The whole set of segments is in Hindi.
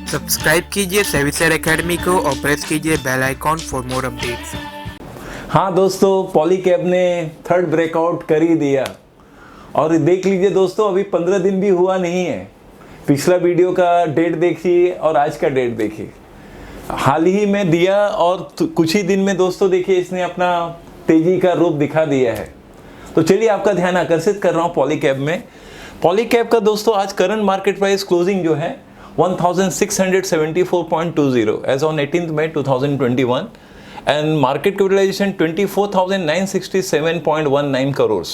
सब्सक्राइब कीजिए सेविसर एकेडमी को और प्रेस कीजिए bell icon for more updates. हाँ दोस्तों, पॉलीकैब ने थर्ड ब्रेकआउट कर ही दिया और देख लीजिए दोस्तों, अभी 15 दिन भी हुआ नहीं है। पिछला वीडियो का डेट देखिए और आज का डेट देखिए, हाल ही में दिया और कुछ ही दिन में दोस्तों देखिए इसने अपना तेजी का रूप दिखा दिया है। तो चलिए आपका ध्यान आकर्षित कर रहा हूँ पॉलीकैब में। पॉलीकैब का दोस्तों आज करंट मार्केट प्राइस क्लोजिंग जो है 1674.20 as on 18 May 2021 and market capitalization 24,967.19 crore.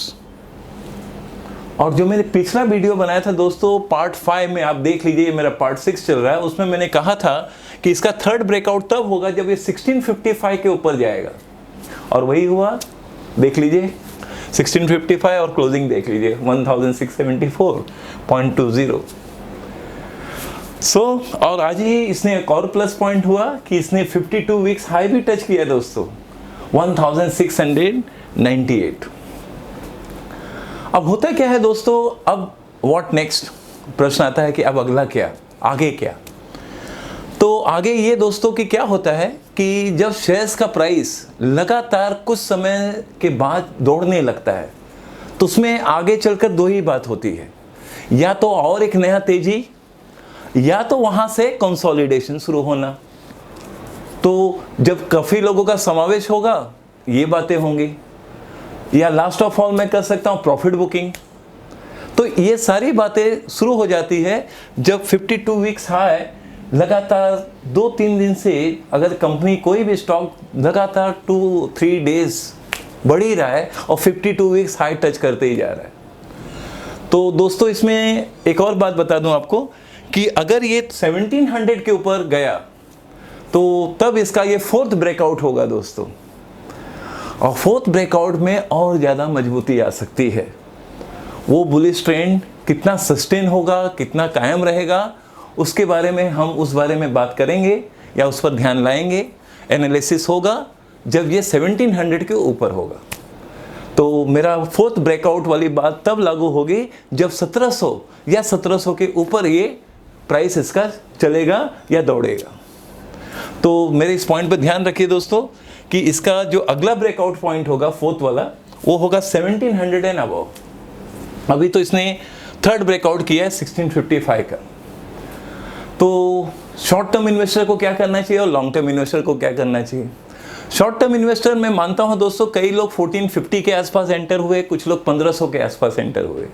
और जो मैंने पिछला वीडियो बनाया था दोस्तों पार्ट 5 में, आप देख लीजिए, मेरा पार्ट 6 चल रहा है, उसमें मैंने कहा था कि इसका थर्ड ब्रेकआउट तब होगा जब ये 1655 के ऊपर जाएगा और वही हुआ। देख लीजिए 1655 और क्लोजिंग देख लीजिए 1674.20। और आज ही इसने एक और प्लस पॉइंट हुआ कि इसने 52 वीक्स हाई भी टच किया दोस्तों 1698। अब होता क्या है दोस्तों, अब व्हाट नेक्स्ट प्रश्न आता है कि अब अगला क्या, आगे क्या। तो आगे ये दोस्तों कि क्या होता है कि जब शेयर्स का प्राइस लगातार कुछ समय के बाद दौड़ने लगता है तो उसमें आगे चलकर दो ही बात होती है, या तो और एक नया तेजी या तो वहां से कंसोलिडेशन शुरू होना। तो जब काफी लोगों का समावेश होगा ये बातें होंगी, या लास्ट ऑफ ऑल मैं कर सकता हूं प्रॉफिट बुकिंग। तो ये सारी बातें शुरू हो जाती है जब 52 वीक्स हाई लगातार 2-3 दिन से, अगर कंपनी कोई भी स्टॉक लगातार 2-3 डेज बढ़ ही रहा है और 52 वीक्स हाई टच करते ही जा रहा है। तो दोस्तों इसमें एक और बात बता दूं आपको कि अगर ये 1700 के ऊपर गया तो तब इसका ये फोर्थ ब्रेकआउट होगा दोस्तों, और फोर्थ ब्रेकआउट में और ज़्यादा मजबूती आ सकती है। वो बुलिश ट्रेंड कितना सस्टेन होगा, कितना कायम रहेगा, उसके बारे में हम उस बारे में बात करेंगे या उस पर ध्यान लाएंगे। एनालिसिस होगा जब ये 1700 के ऊपर होगा। तो मेरा फोर्थ ब्रेकआउट वाली बात तब लागू होगी जब 1700 या 1700 के ऊपर ये प्राइस इसका चलेगा या दौड़ेगा। तो मेरे इस पॉइंट पर ध्यान रखिए दोस्तों कि इसका जो अगला ब्रेकआउट पॉइंट होगा फोर्थ वाला, वो होगा 1700 एंड अबव। अभी तो इसने थर्ड ब्रेकआउट किया है 1655 का। तो शॉर्ट टर्म इन्वेस्टर को क्या करना चाहिए और लॉन्ग टर्म इन्वेस्टर को क्या करना चाहिए। शॉर्ट टर्म इन्वेस्टर मैं मानता हूं दोस्तों, कई लोग 1450 के आसपास एंटर हुए, कुछ लोग 1500 के आसपास एंटर हुए।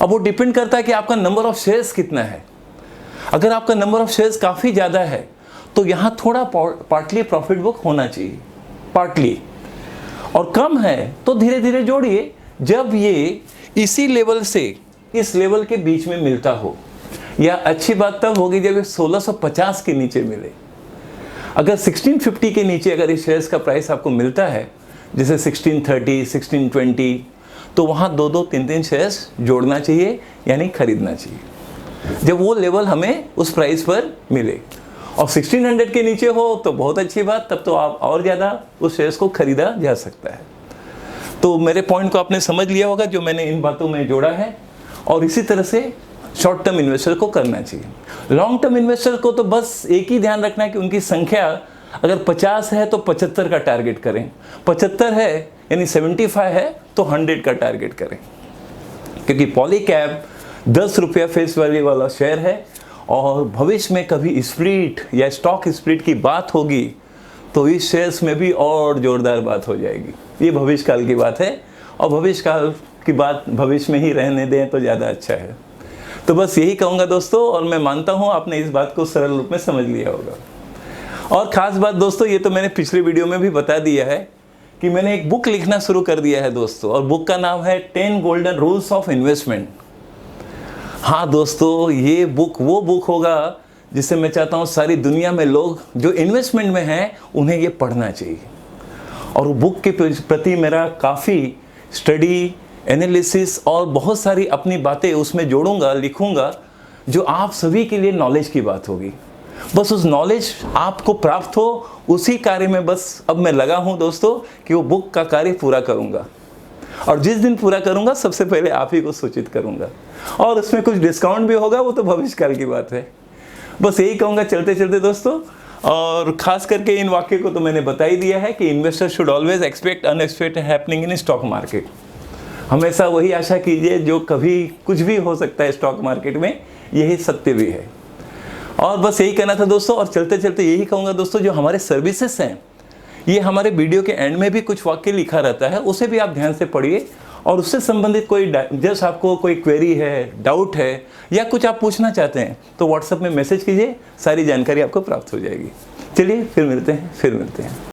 अब वो डिपेंड करता है कि आपका नंबर ऑफ शेयर्स कितना है। अगर आपका नंबर ऑफ शेयर्स काफ़ी ज़्यादा है तो यहाँ थोड़ा पार्टली प्रॉफिट बुक होना चाहिए, पार्टली, और कम है तो धीरे धीरे जोड़िए जब ये इसी लेवल से इस लेवल के बीच में मिलता हो। या अच्छी बात तब होगी जब ये 1650 के नीचे मिले। अगर 1650 के नीचे अगर इस शेयर्स का प्राइस आपको मिलता है, जैसे 1630, 1620, तो वहाँ 2-2, 3-3 शेयर्स जोड़ना चाहिए, यानी खरीदना चाहिए जब वो लेवल हमें उस प्राइस पर मिले। और 1600 के नीचे हो तो बहुत अच्छी बात, तब तो आप और ज़्यादा उस शेयर्स को खरीदा जा सकता है। तो मेरे पॉइंट को आपने समझ लिया होगा जो मैंने इन बातों में जोड़ा है, और इसी तरह से शॉर्ट टर्म इन्वेस्टर को करना चाहिए। लॉन्ग टर्म इन्वेस्टर को तो बस एक ही ध्यान रखना है कि उनकी संख्या अगर 50 है तो 75 का टारगेट करें, 75 है यानी 75 है तो 100 का टारगेट करें, क्योंकि पॉलीकैब 10 रुपया फेस वैल्यू वाला शेयर है और भविष्य में कभी स्प्लिट या स्टॉक स्प्लिट की बात होगी तो इस शेयर्स में भी और जोरदार बात हो जाएगी। ये भविष्य काल की बात है और भविष्य काल की बात भविष्य में ही रहने दें तो ज़्यादा अच्छा है। तो बस यही कहूँगा दोस्तों, और मैं मानता हूँ आपने इस बात को सरल रूप में समझ लिया होगा। और ख़ास बात दोस्तों, ये तो मैंने पिछले वीडियो में भी बता दिया है कि मैंने एक बुक लिखना शुरू कर दिया है दोस्तों, और बुक का नाम है 10 गोल्डन रूल्स ऑफ इन्वेस्टमेंट। हाँ दोस्तों, ये बुक वो बुक होगा जिसे मैं चाहता हूँ सारी दुनिया में लोग जो इन्वेस्टमेंट में हैं उन्हें ये पढ़ना चाहिए। और वो बुक के प्रति मेरा काफ़ी स्टडी, एनालिसिस और बहुत सारी अपनी बातें उसमें जोड़ूंगा, लिखूंगा, जो आप सभी के लिए नॉलेज की बात होगी। बस उस नॉलेज आपको प्राप्त हो, उसी कार्य में बस अब मैं लगा हूँ दोस्तों कि वो बुक का कार्य पूरा करूँगा। और जिस दिन पूरा करूँगा सबसे पहले आप ही को सूचित करूँगा, और उसमें कुछ डिस्काउंट भी होगा, वो तो भविष्य काल की बात है। बस यही कहूँगा चलते चलते दोस्तों। और खास करके इन वाक्य को तो मैंने बता ही दिया है कि investor should always expect unexpected happening in stock market. हमेशा वही आशा कीजिए जो कभी कुछ भी हो सकता है स्टॉक मार्केट में, यही सत्य भी है। और बस यही कहना था दोस्तों। और चलते चलते यही कहूँगा दोस्तों, जो हमारे सर्विसेज हैं, ये हमारे वीडियो के एंड में भी कुछ वाक्य लिखा रहता है, उसे भी आप ध्यान से पढ़िए। और उससे संबंधित कोई जस्ट आपको कोई क्वेरी है, डाउट है, या कुछ आप पूछना चाहते हैं तो व्हाट्सएप में मैसेज कीजिए, सारी जानकारी आपको प्राप्त हो जाएगी। चलिए फिर मिलते हैं।